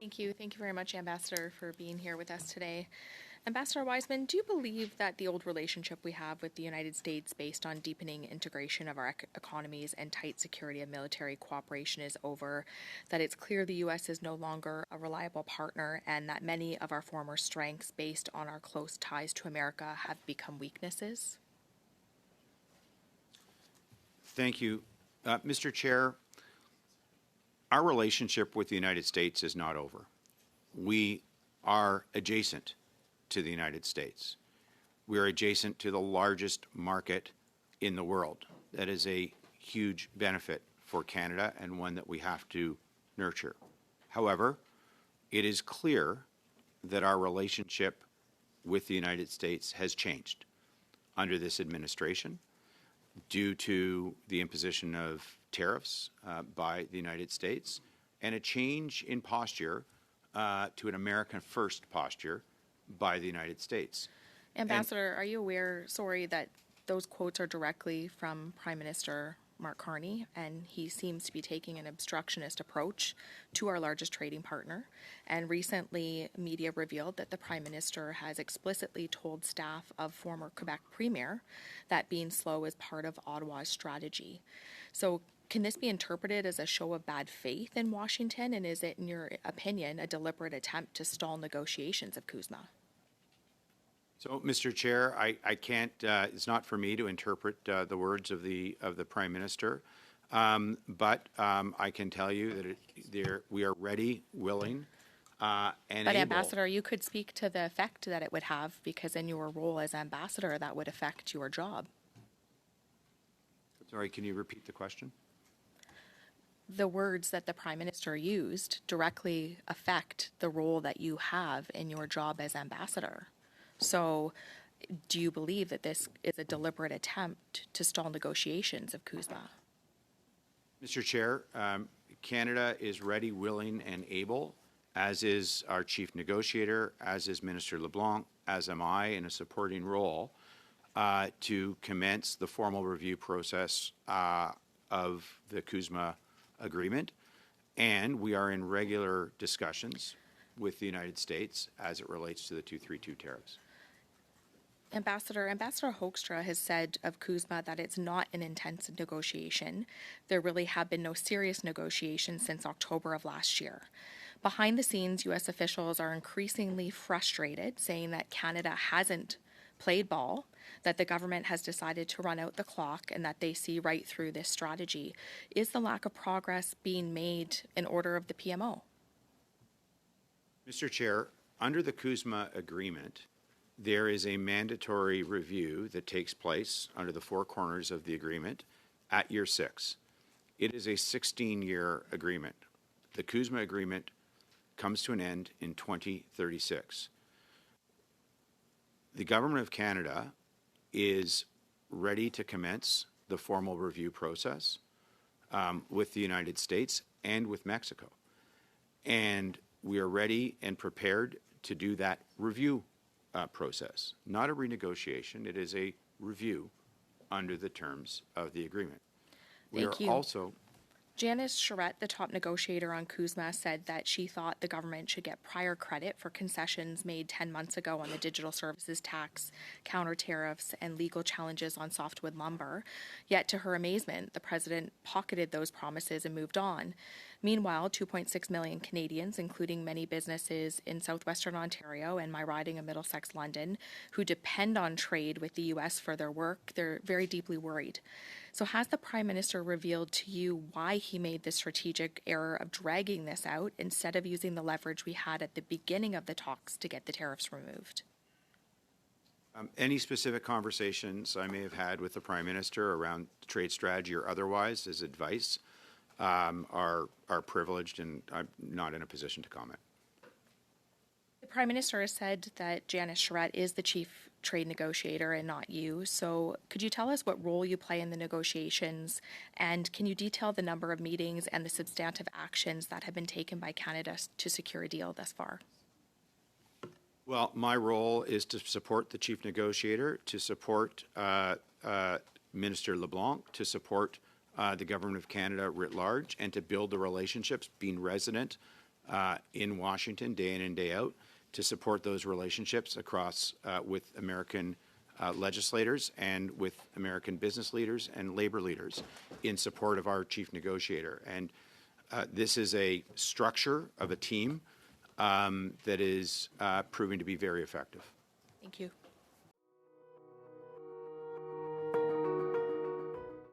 Thank you. Thank you very much, Ambassador, for being here with us today. Ambassador Wiseman, do you believe that the old relationship we have with the United States based on deepening integration of our economies and tight security and military cooperation is over, that it's clear the U.S. is no longer a reliable partner, and that many of our former strengths based on our close ties to America have become weaknesses? Thank you. Mr. Chair, our relationship with the United States is not over. We are adjacent to the United States. We are adjacent to the largest market in the world. That is a huge benefit for Canada and one that we have to nurture. However, it is clear that our relationship with the United States has changed under this administration due to the imposition of tariffs by the United States and a change in posture to an American first posture by the United States. Ambassador, are you aware, that those quotes are directly from Prime Minister Mark Carney, and he seems to be taking an obstructionist approach to our largest trading partner. And recently, media revealed that the Prime Minister has explicitly told staff of former Quebec Premier that being slow is part of Ottawa's strategy. So can this be interpreted as a show of bad faith in Washington, and is it, in your opinion, a deliberate attempt to stall negotiations of CUSMA? So, Mr. Chair, I can't. It's not for me to interpret the words of the Prime Minister, but I can tell you that we are ready, willing, and but able. Ambassador, you could speak to the effect that it would have, because in your role as ambassador, that would affect your job. Sorry, can you repeat the question? The words that the Prime Minister used directly affect the role that you have in your job as ambassador. So do you believe that this is a deliberate attempt to stall negotiations of CUSMA? Mr. Chair, Canada is ready, willing, and able, as is our chief negotiator, as is Minister LeBlanc, as am I, in a supporting role, to commence the formal review process of the CUSMA agreement. And we are in regular discussions with the United States as it relates to the 232 tariffs. Ambassador Hoekstra has said of CUSMA that it's not an intense negotiation. There really have been no serious negotiations since October of last year. Behind the scenes, U.S. officials are increasingly frustrated, saying that Canada hasn't played ball, that the government has decided to run out the clock, and that they see right through this strategy. Is the lack of progress being made in order of the PMO? Mr. Chair, under the CUSMA agreement, there is a mandatory review that takes place under the four corners of the agreement at year 6. It is a 16-year agreement. The CUSMA agreement comes to an end in 2036. The Government of Canada is ready to commence the formal review process with the United States and with Mexico. And we are ready and prepared to do that review process, not a renegotiation. It is a review under the terms of the agreement. Thank you. Janice Charette, the top negotiator on CUSMA, said that she thought the government should get prior credit for concessions made 10 months ago on the digital services tax, counter tariffs, and legal challenges on softwood lumber. Yet, to her amazement, the president pocketed those promises and moved on. Meanwhile, 2.6 million Canadians, including many businesses in southwestern Ontario and my riding of Middlesex, London, who depend on trade with the U.S. for their work, they're very deeply worried. So has the Prime Minister revealed to you why he made the strategic error of dragging this out instead of using the leverage we had at the beginning of the talks to get the tariffs removed? Any specific conversations I may have had with the Prime Minister around trade strategy or otherwise as advice are privileged, and I'm not in a position to comment. The Prime Minister has said that Janice Charette is the chief trade negotiator and not you. So could you tell us what role you play in the negotiations, and can you detail the number of meetings and the substantive actions that have been taken by Canada to secure a deal thus far? Well, my role is to support the chief negotiator, to support Minister LeBlanc, to support the Government of Canada writ large, and to build the relationships, being resident in Washington day in and day out to support those relationships across with American legislators and with American business leaders and labor leaders in support of our chief negotiator. And this is a structure of a team that is proving to be very effective. Thank you.